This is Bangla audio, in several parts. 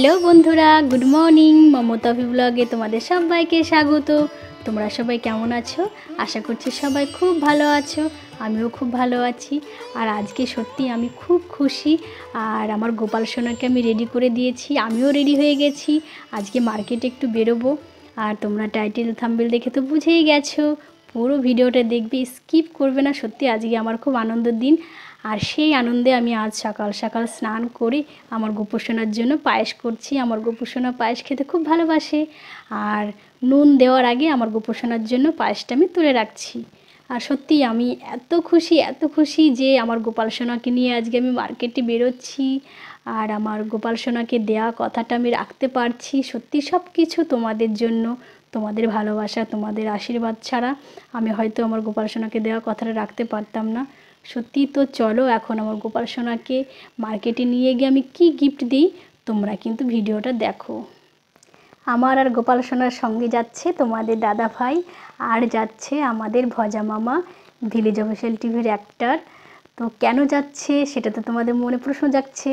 হ্যালো বন্ধুরা, গুড মর্নিং। মমতা ব্লগে তোমাদের সবাইকে স্বাগত। তোমরা সবাই কেমন আছো? আশা করছি সবাই খুব ভালো আছো। আমিও খুব ভালো আছি। আর আজকে সত্যি আমি খুব খুশি। আর আমার গোপাল সোনাকে আমি রেডি করে দিয়েছি, আমিও রেডি হয়ে গেছি। আজকে মার্কেটে একটু বেরোবো। আর তোমরা টাইটেল থাম্বনেল দেখে তো বুঝেই গেছো। পুরো ভিডিওটা দেখবে, স্কিপ করবে না। সত্যি আজকে আমার খুব আনন্দের দিন। আর সেই আনন্দে আমি আজ সকাল সকাল স্নান করে আমার গোপুসোনার জন্য পায়েস করছি। আমার গোপুসোনা পায়েস খেতে খুব ভালোবাসে। আর নুন দেওয়ার আগে আমার গোপুসোনার জন্য পায়েসটা আমি তুলে রাখছি। আর সত্যি আমি এত খুশি যে আমার গোপাল সোনাকে নিয়ে আজকে আমি মার্কেটে বেরোচ্ছি। আর আমার গোপাল সোনাকে দেওয়া কথাটা আমি রাখতে পারছি। সত্যি সব কিছু তোমাদের জন্য, তোমাদের ভালোবাসা, তোমাদের আশীর্বাদ ছাড়া আমি হয়তো আমার গোপাল সোনাকে দেওয়া কথাটা রাখতে পারতাম না। সত্যি তো চলো এখন আমার গোপাল সোনাকে মার্কেটে নিয়ে গিয়ে আমি কি গিফট দিই, তোমরা কিন্তু ভিডিওটা দেখো। আমার আর গোপাল সোনার সঙ্গে যাচ্ছে তোমাদের দাদা ভাই, আর যাচ্ছে আমাদের ভজা মামা, ভিলেজ অফিসিয়াল টিভির অ্যাক্টর। তো কেন যাচ্ছে সেটা তো তোমাদের মনে প্রশ্ন জাগছে।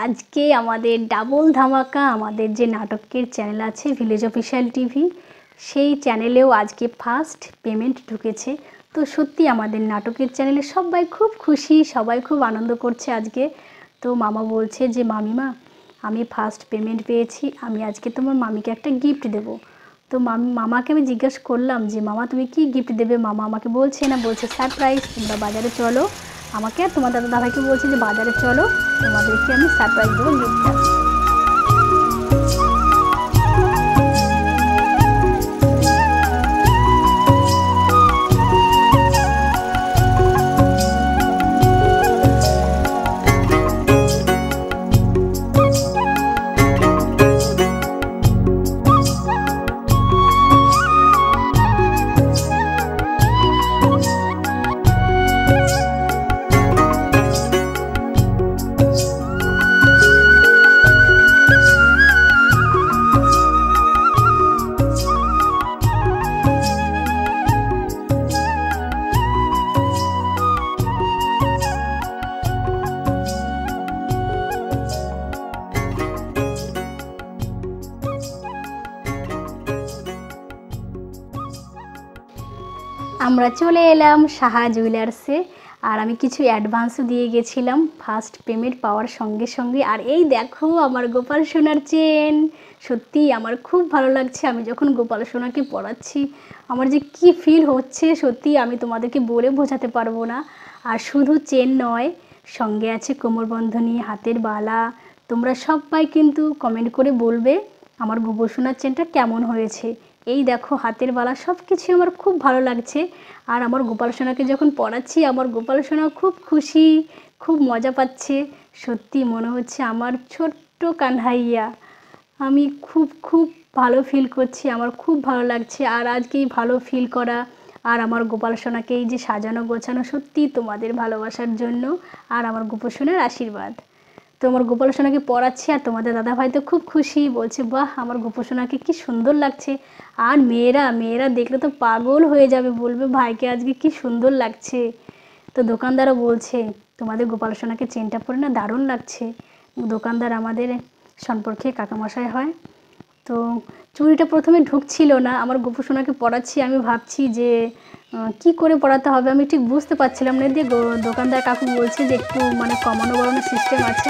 আজকে আমাদের ডাবল ধামাকা, আমাদের যে নাটকের চ্যানেল আছে ভিলেজ অফিসিয়াল টিভি, সেই চ্যানেলেও আজকে ফার্স্ট পেমেন্ট ঢুকেছে। তো সত্যি আমাদের নাটকের চ্যানেলে সবাই খুব খুশি, সবাই খুব আনন্দ করছে আজকে। তো মামা বলছে যে মামিমা, আমি ফার্স্ট পেমেন্ট পেয়েছি, আমি আজকে তোমার মামিকে একটা গিফট দেবো। তো মামাকে আমি জিজ্ঞাসা করলাম যে মামা তুমি কি গিফট দেবে। মামা আমাকে বলছে সারপ্রাইজ, তোমরা বাজারে চলো। আমাকে আর তোমার দাদাভাইকে বলছে যে বাজারে চলো, তোমাদেরকে আমি সারপ্রাইজ দেবো গিফটটা। আমরা চলে এলাম সাহা জুয়েলার্সে। আর আমি কিছু অ্যাডভান্সও দিয়ে গেছিলাম ফার্স্ট পেমেন্ট পাওয়ার সঙ্গে সঙ্গে। আর এই দেখো আমার গোপাল সোনার চেন। সত্যি আমার খুব ভালো লাগছে। আমি যখন গোপাল সোনাকে পরাচ্ছি আমার যে কি ফিল হচ্ছে, সত্যি আমি তোমাদেরকে বলে বোঝাতে পারবো না। আর শুধু চেন নয়, সঙ্গে আছে কোমরবন্ধনী, হাতের বালা। তোমরা সবাই কিন্তু কমেন্ট করে বলবে আমার গোপাল সোনার চেনটা কেমন হয়েছে। এই দেখো হাতের বালা, সব কিছু আমার খুব ভালো লাগছে। আর আমার গোপাল সোনাকে যখন পড়াচ্ছি আমার গোপাল সোনা খুব খুশি, খুব মজা পাচ্ছে। সত্যি মনে হচ্ছে আমার ছোট্ট কানহাইয়া। আমি খুব ভালো ফিল করছি, আমার খুব ভালো লাগছে। আর আজকেই ভালো ফিল করা আর আমার গোপাল সোনাকে এই যে সাজানো গোছানো, সত্যি তোমাদের ভালোবাসার জন্য আর আমার গোপাল সোনার আশীর্বাদ। তো আমার গোপাল সোনাকে পড়াচ্ছি আর তোমাদের দাদাভাই তো খুব খুশি, বলছে বাহ আমার গোপাল সোনাকে কি সুন্দর লাগছে। আর মেয়েরা দেখলে তো পাগল হয়ে যাবে, বলবে ভাইকে আজকে কি সুন্দর লাগছে। তো দোকানদারও বলছে তোমাদের গোপাল সোনাকে চেনটা পরে না দারুণ লাগছে। দোকানদার আমাদের সম্পর্কে কাকামশাই হয়। তো চুড়িটা প্রথমে ঢুকছিল না, আমার গোপু সোনাকে পড়াচ্ছি, আমি ভাবছি যে কি করে পড়াতে হবে, আমি ঠিক বুঝতে পারছিলাম না। দিয়ে দোকানদার কাকু বলছে যে একটু কমানো বাড়ানোর সিস্টেম আছে।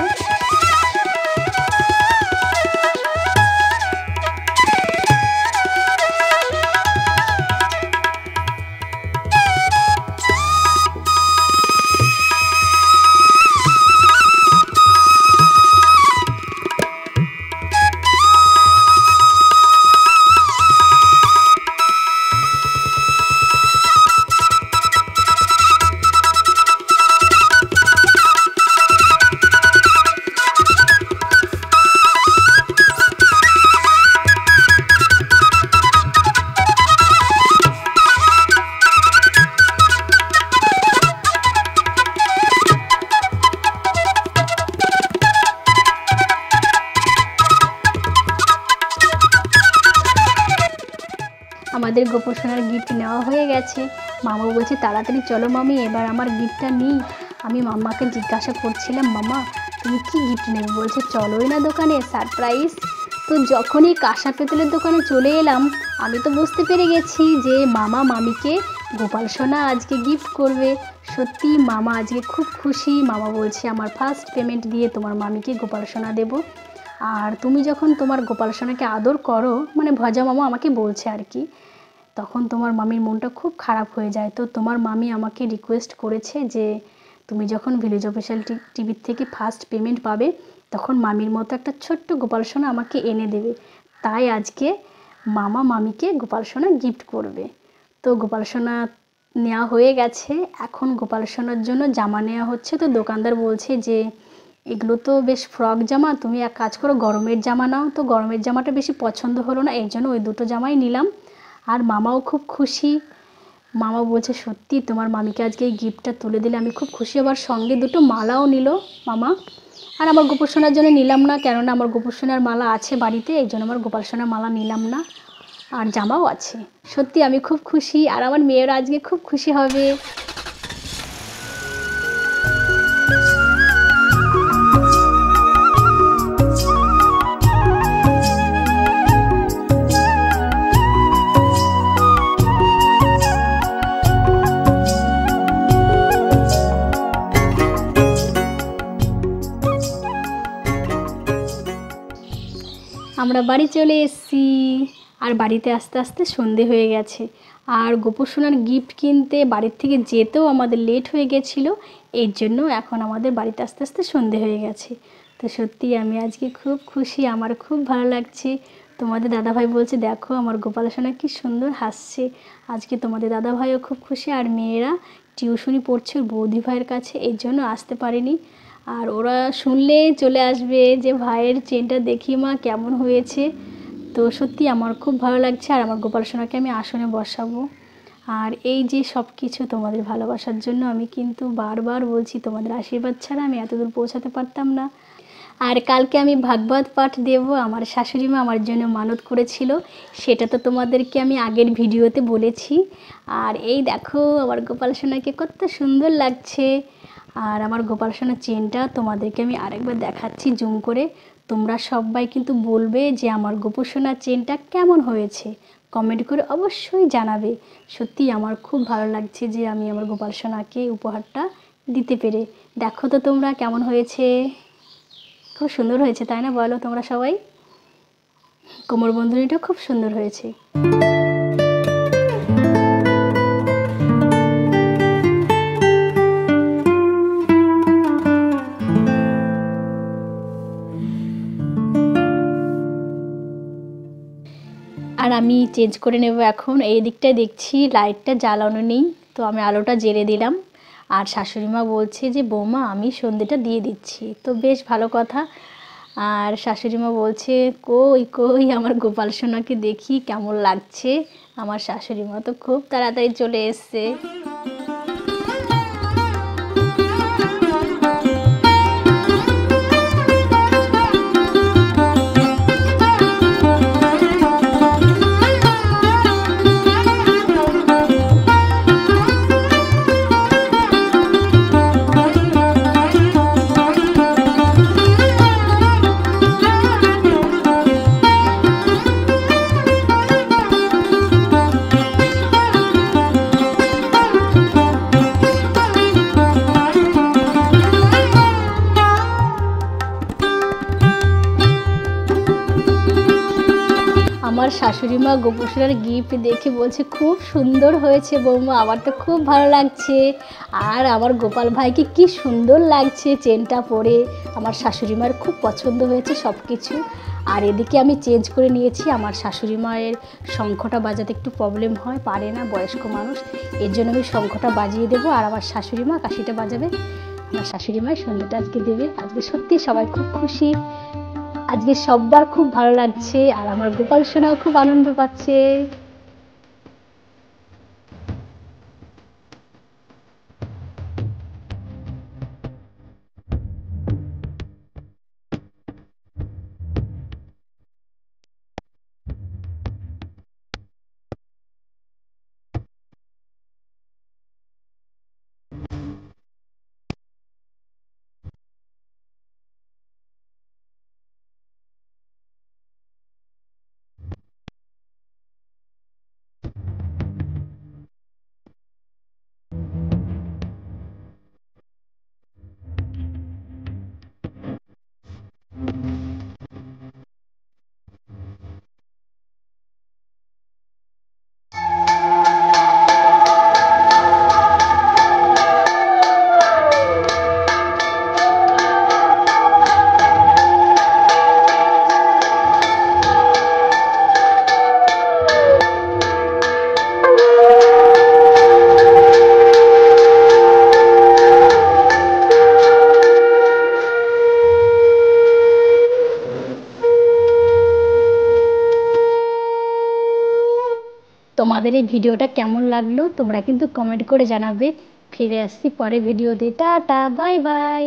আমাদের গোপু সোনার গিফট নেওয়া হয়ে গেছে। মামা বলছে তাড়াতাড়ি চলো মামি, এবার আমার গিফটটা নিই। আমি মাম্মাকে জিজ্ঞাসা করছিলাম মামা তুমি কি গিফট নেবে, বলছে চলোই না দোকানে সারপ্রাইজ। তো যখনই কাঁসা পেতলের দোকানে চলে এলাম, আমি তো বুঝতে পেরে গেছি যে মামা মামিকে গোপাল সোনা আজকে গিফট করবে। সত্যি মামা আজকে খুব খুশি। মামা বলছে আমার ফার্স্ট পেমেন্ট দিয়ে তোমার মামিকে গোপাল সোনা দেবো। আর তুমি যখন তোমার গোপাল সোনাকে আদর করো, মানে ভজা মামা আমাকে বলছে আর কি, তখন তোমার মামির মনটা খুব খারাপ হয়ে যায়। তো তোমার মামি আমাকে রিকোয়েস্ট করেছে যে তুমি যখন ভিলেজ অফিসিয়াল টিভির থেকে ফার্স্ট পেমেন্ট পাবে, তখন মামির মতো একটা ছোট্ট গোপাল সোনা আমাকে এনে দেবে। তাই আজকে মামা মামিকে গোপাল সোনা গিফট করবে। তো গোপাল সোনা নেওয়া হয়ে গেছে, এখন গোপাল সোনার জন্য জামা নেওয়া হচ্ছে। তো দোকানদার বলছে যে এগুলো তো বেশ ফ্রক জামা, তুমি এক কাজ করো গরমের জামা নাও। তো গরমের জামাটা বেশি পছন্দ হলো না, এই জন্য ওই দুটো জামাই নিলাম। আর মামাও খুব খুশি। মামা বলছে সত্যি তোমার মামিকে আজকে এই গিফটটা তুলে দিলে আমি খুব খুশি। আবার সঙ্গে দুটো মালাও নিল মামা। আর আমার গোপাল সোনার জন্য নিলাম না, কেননা আমার গোপাল সোনার মালা আছে বাড়িতে, এই জন্য আমার গোপাল সোনার মালা নিলাম না। আর জামাও আছে। সত্যি আমি খুব খুশি, আর আমার মেয়েরা আজকে খুব খুশি হবে। আমরা বাড়ি চলে এসেছি। আর বাড়িতে আস্তে আস্তে সন্ধে হয়ে গেছে। আর গোপু সোনার গিফট কিনতে বাড়ির থেকে যেতেও আমাদের লেট হয়ে গেছিলো, এর জন্য এখন আমাদের বাড়িতে আস্তে আস্তে সন্ধে হয়ে গেছে। তো সত্যি আমি আজকে খুব খুশি, আমার খুব ভালো লাগছে। তোমাদের দাদাভাই বলছে দেখো আমার গোপাল সোনা কি সুন্দর হাসছে। আজকে তোমাদের দাদাভাইও খুব খুশি। আর মেয়েরা টিউশনি পড়ছে ওর বৌদি ভাইয়ের কাছে, এর জন্য আসতে পারেনি। আর ওরা শুনলে চলে আসবে যে ভাইয়ের চেনটা দেখি মা কেমন হয়েছে। তো সত্যি আমার খুব ভালো লাগছে। আর আমার গোপাল সোনাকে আমি আসনে বসাবো। আর এই যে সব কিছু তোমাদের ভালোবাসার জন্য। আমি কিন্তু বারবার বলছি তোমাদের আশীর্বাদ ছাড়া আমি এতদূর পৌঁছাতে পারতাম না। আর কালকে আমি ভাগবত পাঠ দেব, আমার শাশুড়ি মা আমার জন্য মানত করেছিল, সেটা তো তোমাদেরকে আমি আগের ভিডিওতে বলেছি। আর এই দেখো আমার গোপাল সোনাকে কত সুন্দর লাগছে। আর আমার গোপাল সোনার চেনটা তোমাদেরকে আমি আরেকবার দেখাচ্ছি জুম করে। তোমরা সবাই কিন্তু বলবে যে আমার গোপু সোনার চেনটা কেমন হয়েছে, কমেন্ট করে অবশ্যই জানাবে। সত্যি আমার খুব ভালো লাগছে যে আমি আমার গোপাল সোনাকে উপহারটা দিতে পেরে। দেখো তো তোমরা কেমন হয়েছে, খুব সুন্দর হয়েছে তাই না, বলো তোমরা সবাই। কোমরবন্ধনীটা খুব সুন্দর হয়েছে। আর আমি চেঞ্জ করে নেব এখন। এই দিকটায় দেখছি লাইটটা জ্বালানো নেই, তো আমি আলোটা জ্বেলে দিলাম। আর শাশুড়ি মা বলছে যে বৌমা আমি সন্ধেটা দিয়ে দিচ্ছি, তো বেশ ভালো কথা। আর শাশুড়ি মা বলছে কই কই আমার গোপাল সোনাকে দেখি কেমন লাগছে। আমার শাশুড়ি মা তো খুব তাড়াতাড়ি চলে এসছে। আমার শাশুড়ি মা গোপু সোনার গিফট দেখে বলছে খুব সুন্দর হয়েছে বৌমা, আমার তো খুব ভালো লাগছে। আর আমার গোপাল ভাইকে কি সুন্দর লাগছে চেনটা পরে। আমার শাশুড়ি মার খুব পছন্দ হয়েছে সব কিছু। আর এদিকে আমি চেঞ্জ করে নিয়েছি। আমার শাশুড়ি মায়ের শঙ্খটা বাজাতে একটু প্রবলেম হয়, পারে না, বয়স্ক মানুষ, এর জন্য আমি শঙ্খটা বাজিয়ে দেবো। আর আমার শাশুড়ি মা কাশিটা বাজাবে। আমার শাশুড়ি মায়ের সন্ধ্যাটা আজকে দেবে। আজকে সত্যি সবাই খুব খুশি, আজকে সবার খুব ভালো লাগছে। আর আমার গোপাল সোনাও খুব আনন্দ পাচ্ছে। তোমাদের এই ভিডিওটা কেমন লাগলো তোমরা কিন্তু কমেন্ট করে জানাবে। ফিরে আসছি পরে ভিডিওতে। Tata, bye bye.